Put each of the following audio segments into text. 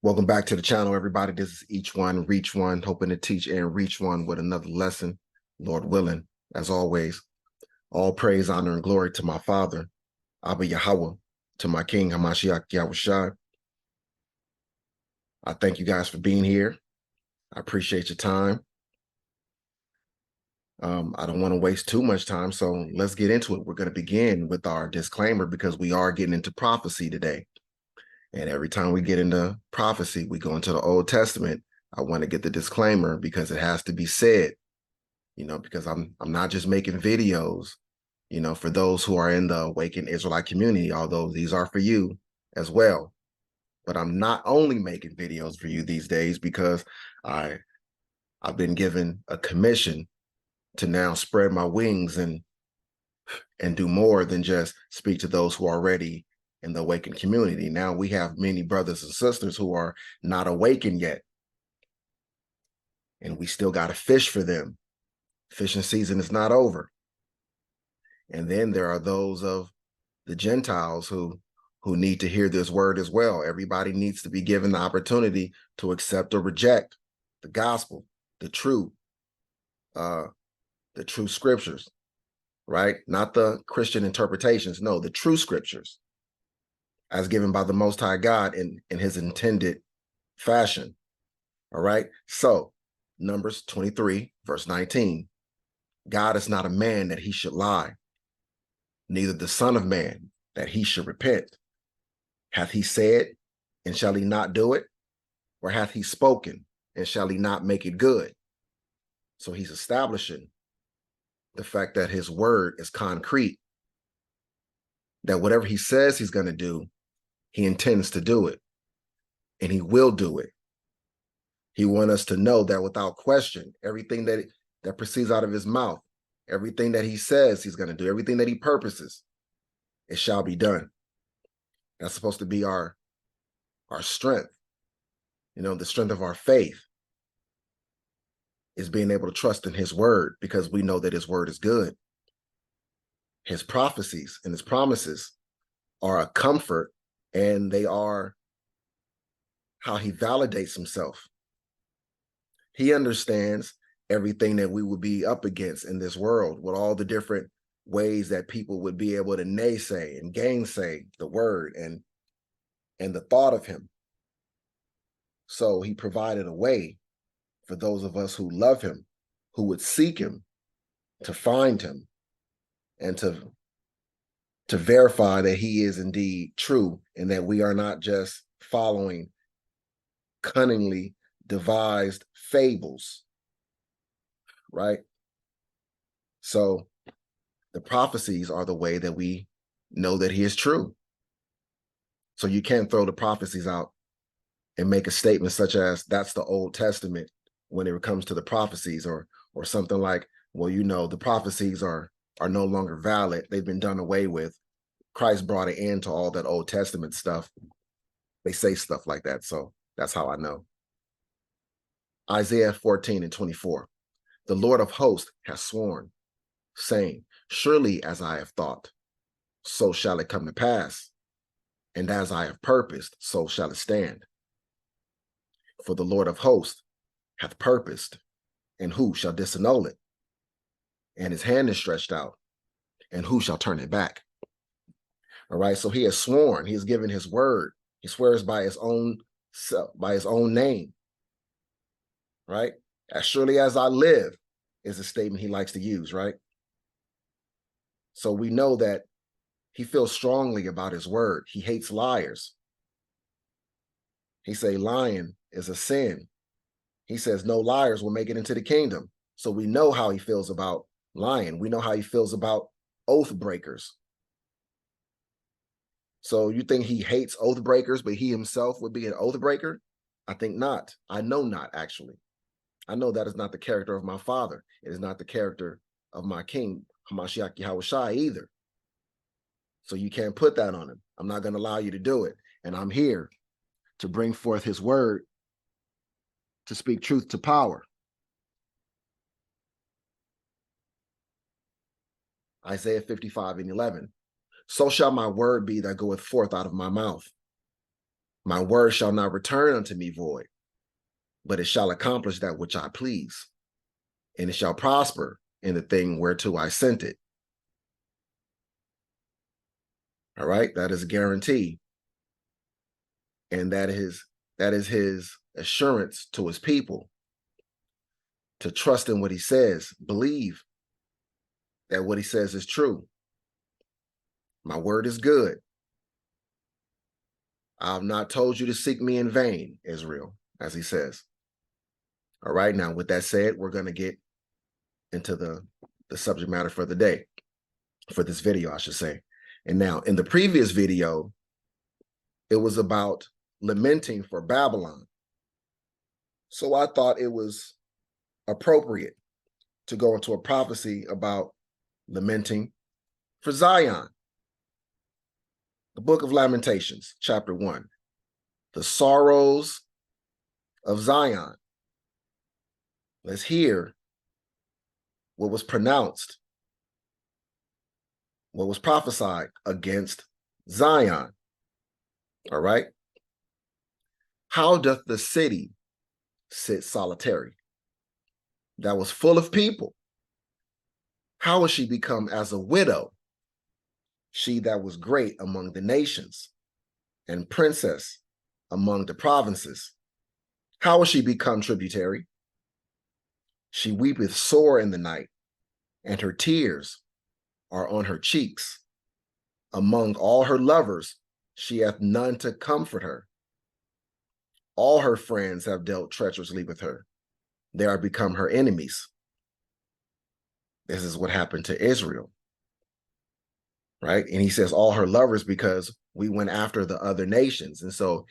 Welcome back to the channel, everybody. This is Each One, Reach One, hoping to teach and reach one with another lesson, Lord willing. As always, all praise, honor, and glory to my Father, Abba Yahweh, to my King, Hamashiach Yahushua. I thank you guys for being here. I appreciate your time. I don't want to waste too much time, so let's get into it. We're going to begin with our disclaimer because we are getting into prophecy today. And every time we get into prophecy, we go into the Old Testament. I want to get the disclaimer because it has to be said, because I'm not just making videos, for those who are in the Awakened Israelite community, although these are for you as well. But I'm not only making videos for you these days because I've been given a commission to now spread my wings and do more than just speak to those who are already in the awakened community. Now we have many brothers and sisters who are not awakened yet, and we still got to fish for them. Fishing season is not over. And then there are those of the Gentiles who need to hear this word as well. Everybody needs to be given the opportunity to accept or reject the gospel, the true scriptures, right? Not the Christian interpretations. No, the true scriptures as given by the Most High God in his intended fashion. All right. So Numbers 23, verse 19. God is not a man that he should lie, neither the son of man that he should repent. Hath he said, and shall he not do it? Or hath he spoken, and shall he not make it good? So he's establishing the fact that his word is concrete, that whatever he says he's going to do, he intends to do it, and he will do it. He wants us to know that without question, everything that proceeds out of his mouth, everything that he says he's going to do, everything that he purposes, it shall be done. That's supposed to be our strength. The strength of our faith is being able to trust in his word because we know that his word is good. His prophecies and his promises are a comfort, and they are how he validates himself. He understands everything that we would be up against in this world, with all the different ways that people would be able to naysay and gainsay the word and the thought of him. So he provided a way for those of us who love him, who would seek him, to find him and to verify that he is indeed true and that we are not just following cunningly devised fables, right? So the prophecies are the way that we know that he is true. So you can't throw the prophecies out and make a statement such as that's the Old Testament when it comes to the prophecies, or something like, well, the prophecies are no longer valid. They've been done away with. Christ brought an end to all that Old Testament stuff. They say stuff like that. So that's how I know. Isaiah 14:24. The Lord of hosts has sworn, saying, surely as I have thought, so shall it come to pass. And as I have purposed, so shall it stand. For the Lord of hosts hath purposed, and who shall disannul it? And his hand is stretched out, and who shall turn it back? All right, so he has sworn, he has given his word. He swears by his own name, right? As surely as I live is a statement he likes to use, right? So we know that he feels strongly about his word. He hates liars. He say lying is a sin. He says no liars will make it into the kingdom. So we know how he feels about lying. We know how he feels about oath breakers. So you think he hates oath breakers, but he himself would be an oath breaker? I think not. I know not, actually. I know that is not the character of my father. It is not the character of my king, Hamashiach Yahushua, either. So you can't put that on him. I'm not going to allow you to do it. And I'm here to bring forth his word, to speak truth to power. Isaiah 55:11. So shall my word be that goeth forth out of my mouth. My word shall not return unto me void, but it shall accomplish that which I please, and it shall prosper in the thing whereto I sent it. All right, that is a guarantee. And that is his assurance to his people, to trust in what he says, believe that what he says is true. My word is good. I have not told you to seek me in vain, Israel, as he says. All right, now with that said, we're going to get into the subject matter for the day, for this video, I should say. And now in the previous video, it was about lamenting for Babylon. So I thought it was appropriate to go into a prophecy about lamenting for Zion. The book of Lamentations, chapter 1, the sorrows of Zion. Let's hear what was pronounced, what was prophesied against Zion. All right. How doth the city sit solitary, that was full of people? How is she become as a widow, she that was great among the nations, and princess among the provinces? How is she become tributary? She weepeth sore in the night, and her tears are on her cheeks. Among all her lovers, she hath none to comfort her. All her friends have dealt treacherously with her. They are become her enemies. This is what happened to Israel, right? And he says all her lovers because we went after the other nations. And so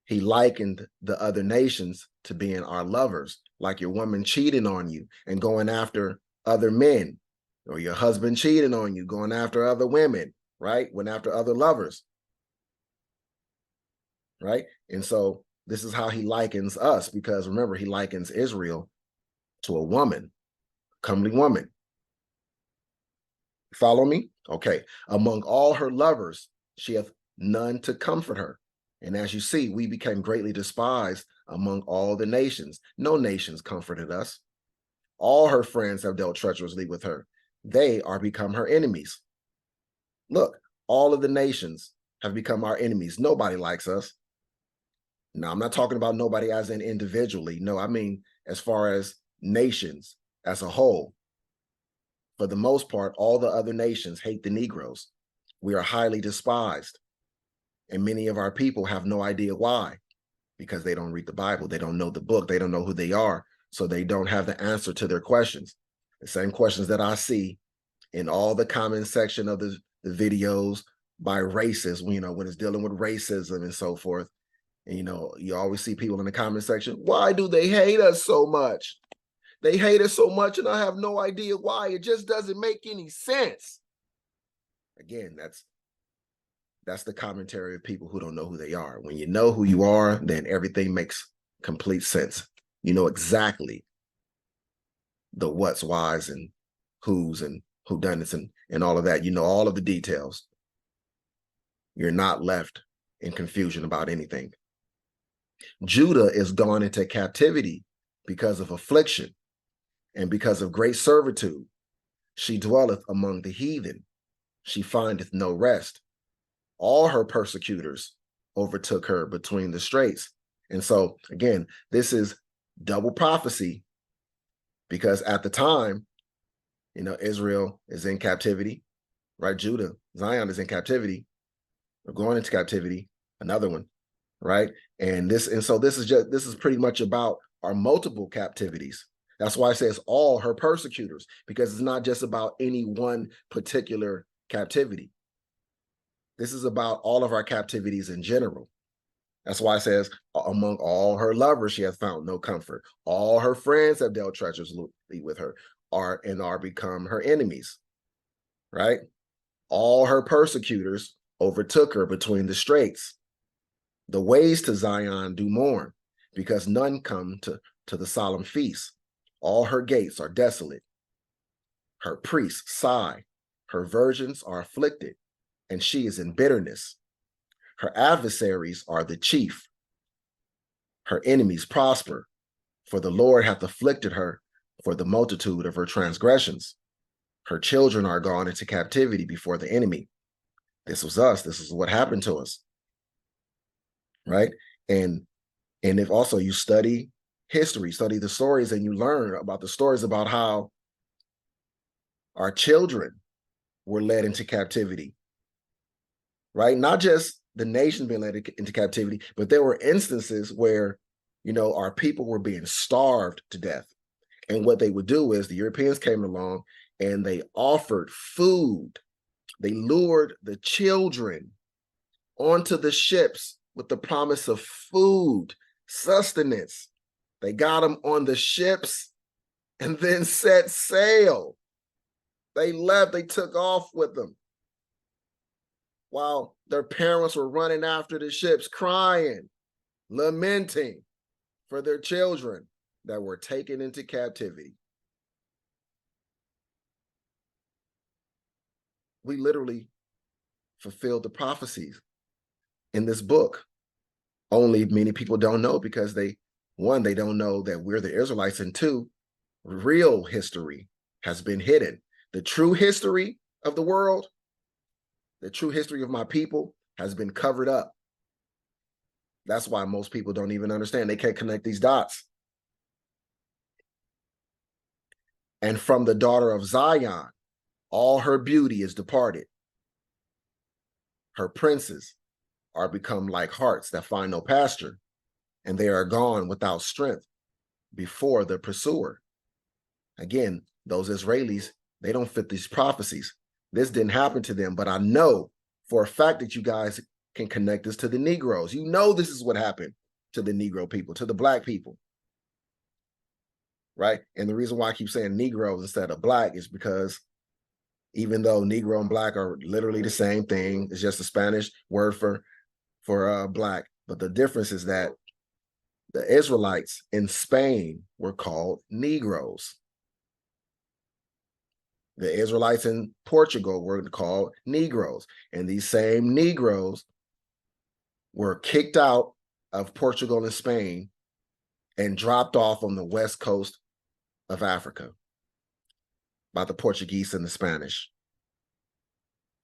he likened the other nations to being our lovers, like your woman cheating on you and going after other men, or your husband cheating on you, going after other women, right? Went after other lovers, right? And so this is how he likens us, because remember, he likens Israel to a woman, comely woman. Follow me? Okay. Among all her lovers, she hath none to comfort her. And as you see, we became greatly despised among all the nations. No nations comforted us. All her friends have dealt treacherously with her. They are become her enemies. Look, all of the nations have become our enemies. Nobody likes us. Now, I'm not talking about nobody as in individually. No, I mean as far as nations as a whole. For the most part, all the other nations hate the Negroes. We are highly despised. And many of our people have no idea why, because they don't read the Bible. They don't know the book. They don't know who they are. So they don't have the answer to their questions. The same questions that I see in all the comment section of the videos by racists, when it's dealing with racism and so forth. And, you always see people in the comment section, why do they hate us so much? They hate us so much, and I have no idea why. It just doesn't make any sense. Again, that's the commentary of people who don't know who they are. When you know who you are, then everything makes complete sense. You know exactly the what's, whys, and who's, and whodunits, and all of that. You know all of the details. You're not left in confusion about anything. Judah is gone into captivity because of affliction and because of great servitude. She dwelleth among the heathen. She findeth no rest. All her persecutors overtook her between the straits. And so, again, this is double prophecy, because at the time, Israel is in captivity, right? Judah, Zion is in captivity. We're going into captivity, another one, right? So this is pretty much about our multiple captivities. That's why it says all her persecutors, because it's not just about any one particular captivity. This is about all of our captivities in general. That's why it says, among all her lovers, she hath found no comfort. All her friends have dealt treacherously with her, are become her enemies, right? All her persecutors overtook her between the straits. The ways to Zion do mourn, because none come to the solemn feast. All her gates are desolate. Her priests sigh. Her virgins are afflicted, and she is in bitterness. Her adversaries are the chief. Her enemies prosper, for the Lord hath afflicted her for the multitude of her transgressions. Her children are gone into captivity before the enemy. This was us. This is what happened to us, right? And if also you study history, study the stories, and you learn about the stories about how our children were led into captivity, right? Not just the nation being led into captivity, but there were instances where, our people were being starved to death. And what they would do is the Europeans came along and they offered food. They lured the children onto the ships with the promise of food, sustenance. They got them on the ships and then set sail. They left, they took off with them while their parents were running after the ships, crying, lamenting for their children that were taken into captivity. We literally fulfilled the prophecies in this book. Only many people don't know because they don't know that we're the Israelites, and two, real history has been hidden. The true history of the world, the true history of my people has been covered up. That's why most people don't even understand. They can't connect these dots. And from the daughter of Zion, all her beauty is departed. Her princes are become like harts that find no pasture, and they are gone without strength before the pursuer. Again, those Israelis, they don't fit these prophecies. This didn't happen to them, but I know for a fact that you guys can connect this to the Negroes. This is what happened to the Negro people, to the Black people, right? And the reason why I keep saying Negroes instead of Black is because even though Negro and Black are literally the same thing, it's just a Spanish word for Black. But the difference is that the Israelites in Spain were called Negroes. The Israelites in Portugal were called Negroes. And these same Negroes were kicked out of Portugal and Spain and dropped off on the west coast of Africa by the Portuguese and the Spanish.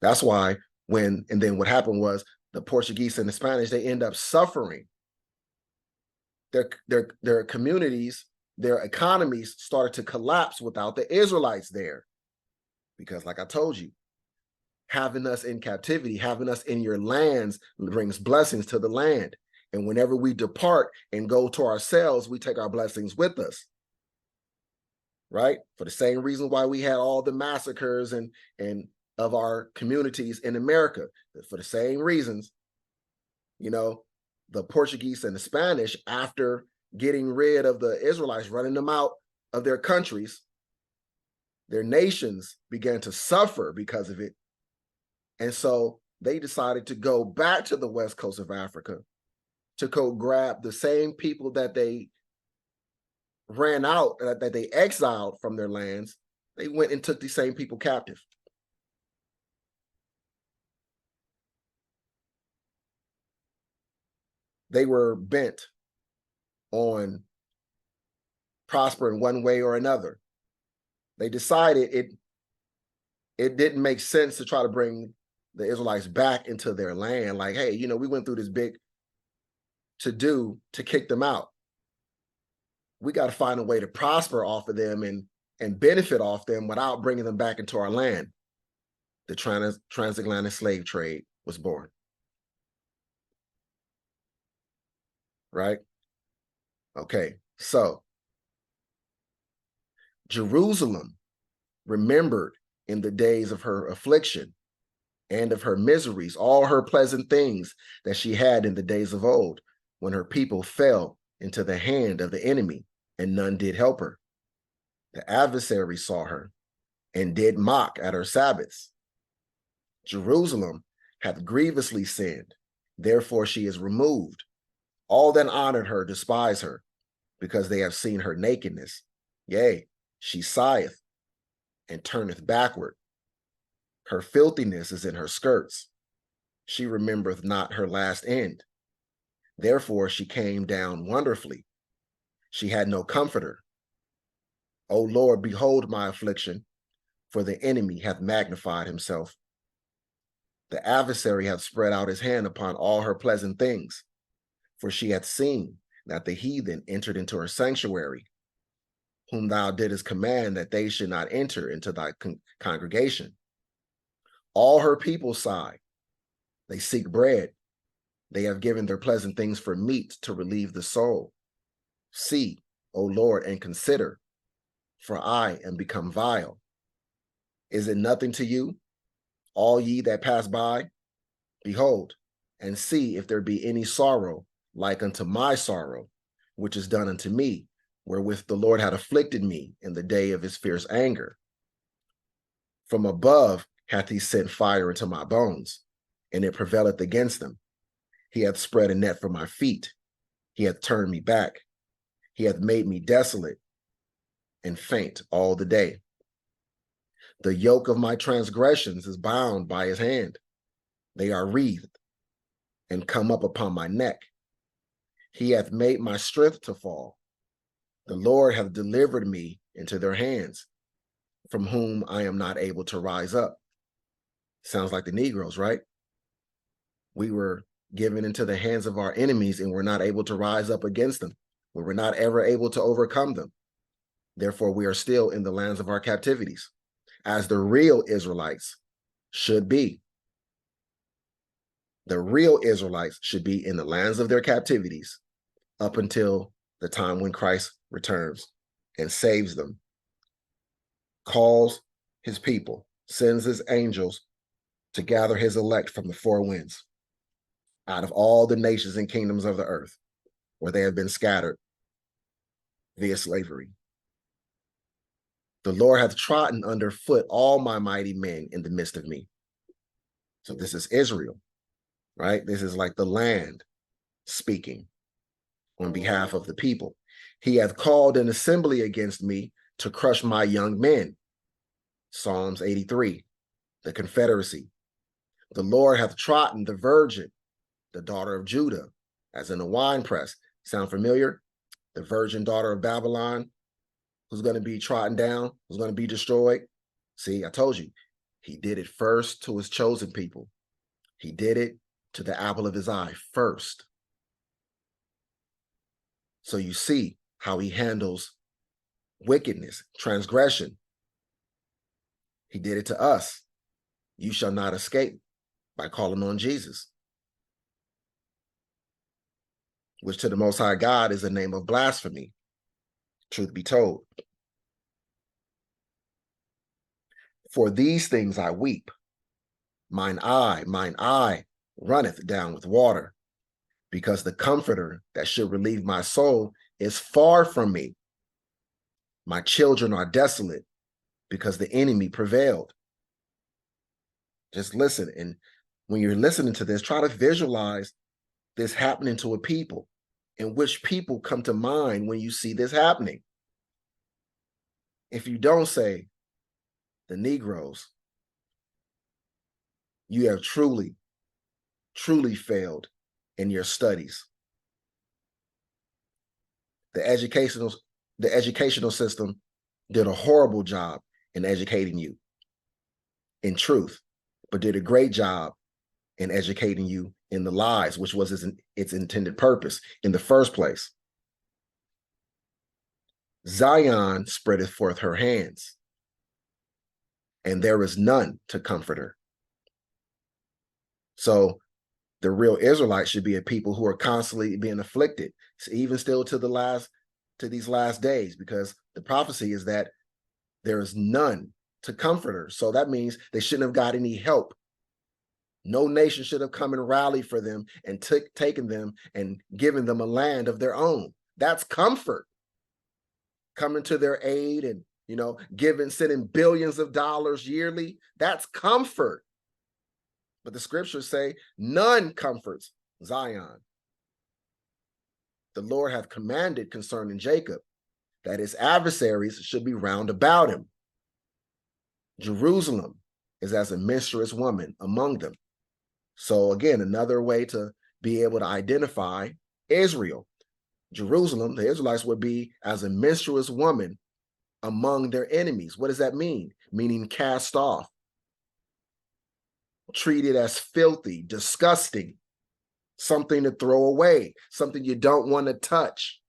That's why and then what happened was the Portuguese and the Spanish, they end up suffering. Their communities, their economies started to collapse without the Israelites there. Because like I told you, having us in captivity, having us in your lands brings blessings to the land. And whenever we depart and go to ourselves, we take our blessings with us. Right? For the same reason why we had all the massacres and of our communities in America. For the same reasons, the Portuguese and the Spanish, after getting rid of the Israelites, running them out of their countries, their nations began to suffer because of it. And so they decided to go back to the west coast of Africa to go grab the same people that they ran out, that they exiled from their lands. They went and took these same people captive. They were bent on prospering one way or another. They decided it didn't make sense to try to bring the Israelites back into their land. Like, hey, we went through this big to-do to kick them out. We got to find a way to prosper off of them and benefit off them without bringing them back into our land. The transatlantic slave trade was born. Right? Okay, so Jerusalem remembered in the days of her affliction and of her miseries all her pleasant things that she had in the days of old, when her people fell into the hand of the enemy, and none did help her. The adversary saw her and did mock at her Sabbaths. Jerusalem hath grievously sinned, therefore she is removed. All that honored her despise her, because they have seen her nakedness. Yea, she sigheth and turneth backward. Her filthiness is in her skirts. She remembereth not her last end. Therefore she came down wonderfully. She had no comforter. O Lord, behold my affliction, for the enemy hath magnified himself. The adversary hath spread out his hand upon all her pleasant things, for she hath seen that the heathen entered into her sanctuary, whom thou didst command that they should not enter into thy congregation. All her people sigh. They seek bread. They have given their pleasant things for meat to relieve the soul. See, O Lord, and consider, for I am become vile. Is it nothing to you, all ye that pass by? Behold, and see if there be any sorrow like unto my sorrow, which is done unto me, wherewith the Lord had afflicted me in the day of his fierce anger. From above hath he sent fire into my bones, and it prevaileth against them. He hath spread a net for my feet. He hath turned me back. He hath made me desolate and faint all the day. The yoke of my transgressions is bound by his hand. They are wreathed and come up upon my neck. He hath made my strength to fall. The Lord hath delivered me into their hands, from whom I am not able to rise up. Sounds like the Negroes, right? We were given into the hands of our enemies and we're not able to rise up against them. We were not ever able to overcome them. Therefore, we are still in the lands of our captivities, as the real Israelites should be. The real Israelites should be in the lands of their captivities up until the time when Christ returns and saves them, calls his people, sends his angels to gather his elect from the four winds, out of all the nations and kingdoms of the earth, where they have been scattered via slavery. The Lord hath trodden under foot all my mighty men in the midst of me. So this is Israel, right? This is like the land speaking on behalf of the people. He hath called an assembly against me to crush my young men. Psalms 83, the confederacy. The Lord hath trodden the virgin, the daughter of Judah, as in a winepress. Sound familiar? The virgin daughter of Babylon, who's going to be trodden down, who's going to be destroyed. See, I told you, he did it first to his chosen people. He did it to the apple of his eye first. So you see how he handles wickedness, transgression. He did it to us. You shall not escape by calling on Jesus, which to the Most High God is a name of blasphemy, truth be told. For these things I weep. Mine eye runneth down with water, because the comforter that should relieve my soul is far from me. My children are desolate, because the enemy prevailed. Just listen, and when you're listening to this, try to visualize this happening to a people, and which people come to mind when you see this happening. If you don't say the Negroes, you have truly failed in your studies. The educational system did a horrible job in educating you in truth, but did a great job in educating you in the lies, which was its intended purpose in the first place. Zion spreadeth forth her hands, and there is none to comfort her. So the real Israelites should be a people who are constantly being afflicted, even still to these last days, because the prophecy is that there is none to comfort her. So that means they shouldn't have got any help. No nation should have come and rallied for them and taken them and given them a land of their own. That's comfort. Coming to their aid and, sending billions of dollars yearly. That's comfort. But the scriptures say none comforts Zion. The Lord hath commanded concerning Jacob that his adversaries should be round about him. Jerusalem is as a menstruous woman among them. So again, another way to be able to identify Israel. Jerusalem, the Israelites would be as a menstruous woman among their enemies. What does that mean? Meaning cast off, treated as filthy, disgusting, something to throw away, something you don't want to touch.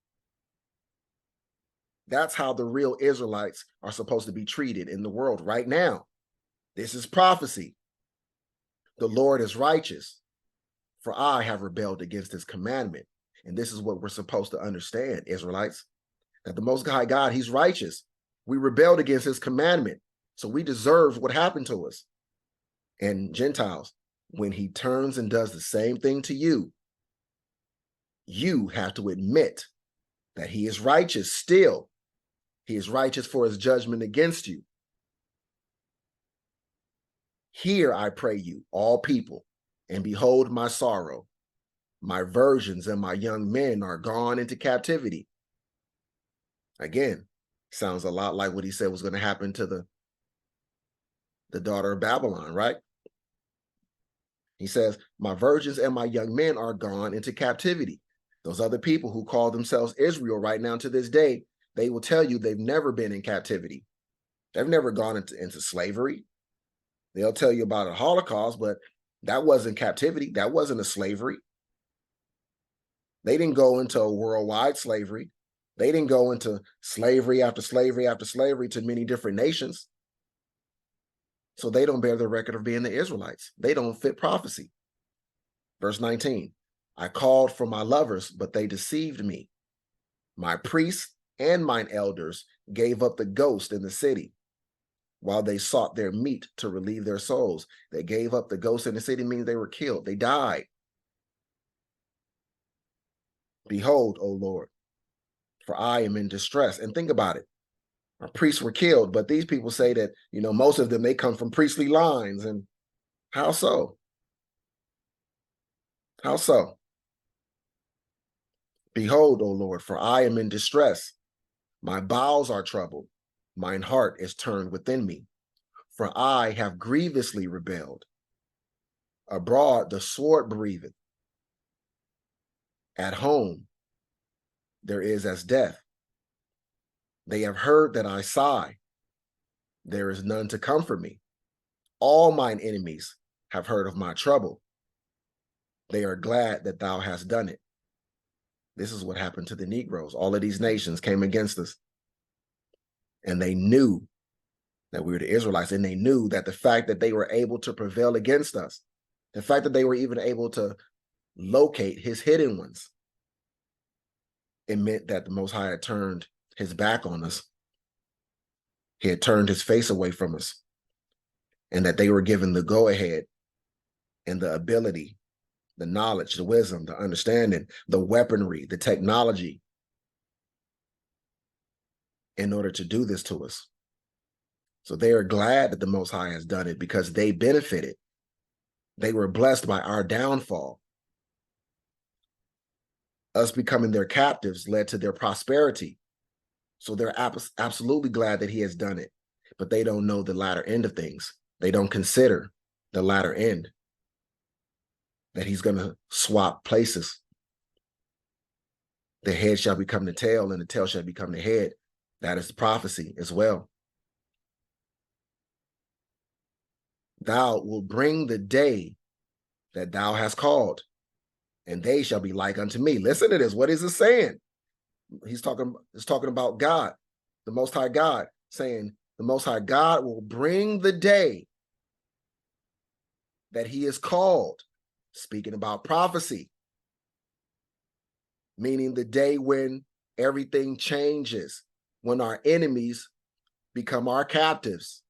That's how the real Israelites are supposed to be treated in the world right now. This is prophecy. The Lord is righteous, for I have rebelled against his commandment. And this is what we're supposed to understand, Israelites, that the Most High God, he's righteous. We rebelled against his commandment, so we deserve what happened to us. And Gentiles, when he turns and does the same thing to you, you have to admit that he is righteous still. He is righteous for his judgment against you. Hear, I pray you, all people, and behold my sorrow. My virgins and my young men are gone into captivity. Again, sounds a lot like what he said was going to happen to the daughter of Babylon, right? He says, my virgins and my young men are gone into captivity. Those other people who call themselves Israel right now to this day, they will tell you they've never been in captivity. They've never gone into slavery. They'll tell you about a Holocaust, but that wasn't captivity. That wasn't a slavery. They didn't go into a worldwide slavery. They didn't go into slavery after slavery after slavery to many different nations. So they don't bear the record of being the Israelites. They don't fit prophecy. Verse 19, I called for my lovers, but they deceived me. My priests and mine elders gave up the ghost in the city while they sought their meat to relieve their souls. They gave up the ghost in the city means they were killed. They died. Behold, O Lord, for I am in distress. And think about it. Our priests were killed, but these people say that, most of them, they come from priestly lines. And how so? How so? Behold, O Lord, for I am in distress. My bowels are troubled. Mine heart is turned within me, for I have grievously rebelled. Abroad the sword breatheth. At home there is as death. They have heard that I sigh. There is none to comfort me. All mine enemies have heard of my trouble. They are glad that thou hast done it. This is what happened to the Negroes. All of these nations came against us. And they knew that we were the Israelites. And they knew that the fact that they were able to prevail against us, the fact that they were even able to locate his hidden ones, it meant that the Most High had turned his back on us. He had turned his face away from us, and that they were given the go-ahead and the ability, the knowledge, the wisdom, the understanding, the weaponry, the technology in order to do this to us. So they are glad that the Most High has done it because they benefited. They were blessed by our downfall. Us becoming their captives led to their prosperity. So they're absolutely glad that he has done it, but they don't know the latter end of things. They don't consider the latter end, that he's going to swap places. The head shall become the tail and the tail shall become the head. That is the prophecy as well. Thou wilt bring the day that thou hast called, and they shall be like unto me. Listen to this. What is it saying? It's talking about God, the Most High God, saying the Most High God will bring the day that he is called, speaking about prophecy, meaning the day when everything changes, when our enemies become our captives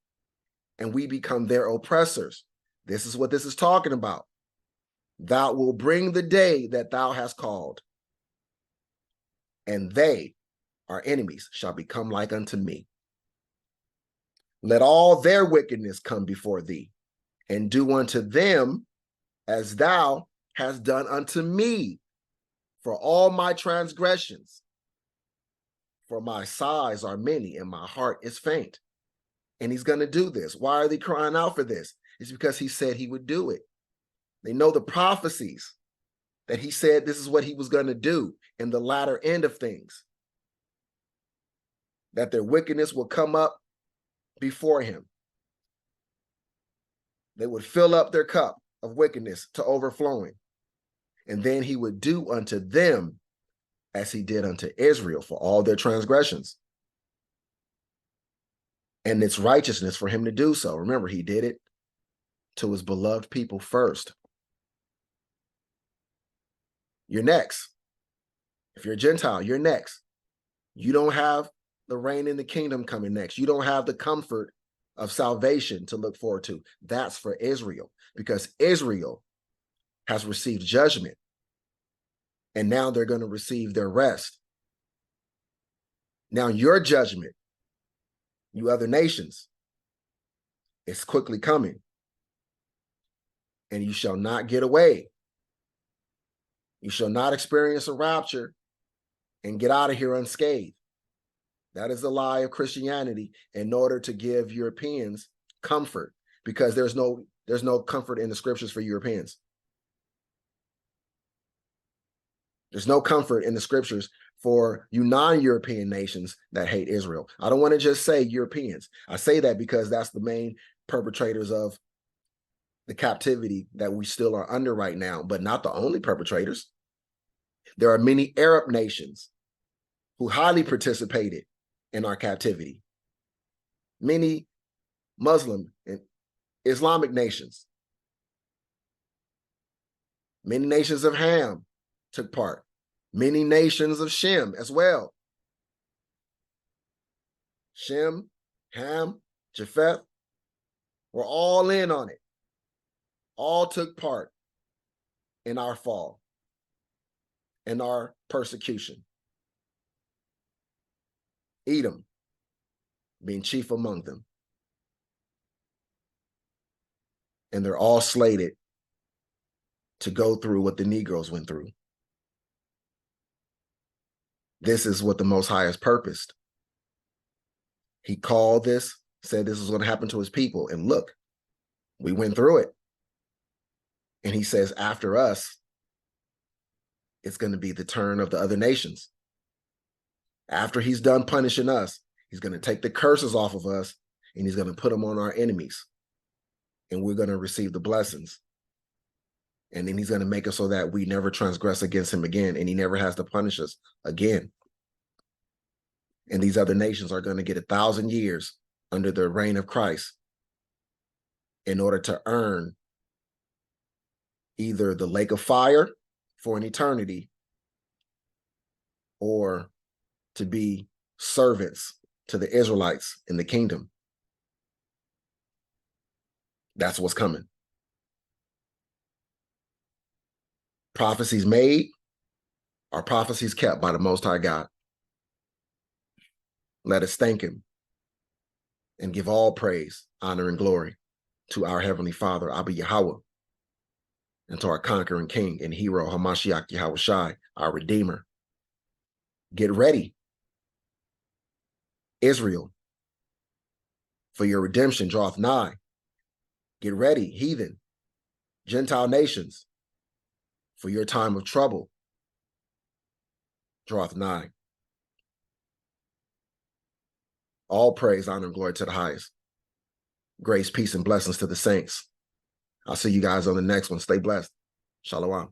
and we become their oppressors. This is what this is talking about. Thou will bring the day that thou hast called, and they, our enemies, shall become like unto me. Let all their wickedness come before thee, and do unto them as thou hast done unto me for all my transgressions. For my sighs are many, and my heart is faint. And he's going to do this. Why are they crying out for this? It's because he said he would do it. They know the prophecies that he said this is what he was going to do in the latter end of things, that their wickedness will come up before him. They would fill up their cup of wickedness to overflowing. And then he would do unto them as he did unto Israel for all their transgressions. And it's righteousness for him to do so. Remember, he did it to his beloved people first. You're next. If you're a Gentile, you're next. You don't have the reign in the kingdom coming next. You don't have the comfort of salvation to look forward to. That's for Israel, because Israel has received judgment, and now they're going to receive their rest. Now your judgment, you other nations, is quickly coming, and you shall not get away. You shall not experience a rapture and get out of here unscathed. That is the lie of Christianity in order to give Europeans comfort, because there's no comfort in the scriptures for Europeans. There's no comfort in the scriptures for you non-European nations that hate Israel. I don't want to just say Europeans. I say that because that's the main perpetrators of the captivity that we still are under right now, but not the only perpetrators. There are many Arab nations who highly participated in our captivity. Many Muslim and Islamic nations. Many nations of Ham took part. Many nations of Shem as well. Shem, Ham, Japheth were all in on it. All took part in our fall, in our persecution. Edom being chief among them. And they're all slated to go through what the Negroes went through. This is what the Most High has purposed. He called this, said this is going to happen to his people. And look, we went through it. And he says, after us, it's going to be the turn of the other nations. After he's done punishing us, he's going to take the curses off of us, and he's going to put them on our enemies. And we're going to receive the blessings. And then he's going to make it so that we never transgress against him again, and he never has to punish us again. And these other nations are going to get 1,000 years under the reign of Christ in order to earn either the lake of fire for an eternity or to be servants to the Israelites in the kingdom. That's what's coming. Prophecies made are prophecies kept by the Most High God. Let us thank him and give all praise, honor, and glory to our Heavenly Father, Abba Yahweh, and to our conquering King and hero, Hamashiach Yahweh Shai, our Redeemer. Get ready, Israel, for your redemption draweth nigh. Get ready, heathen, Gentile nations, for your time of trouble draweth nigh. All praise, honor, and glory to the highest. Grace, peace, and blessings to the saints. I'll see you guys on the next one. Stay blessed. Shalom.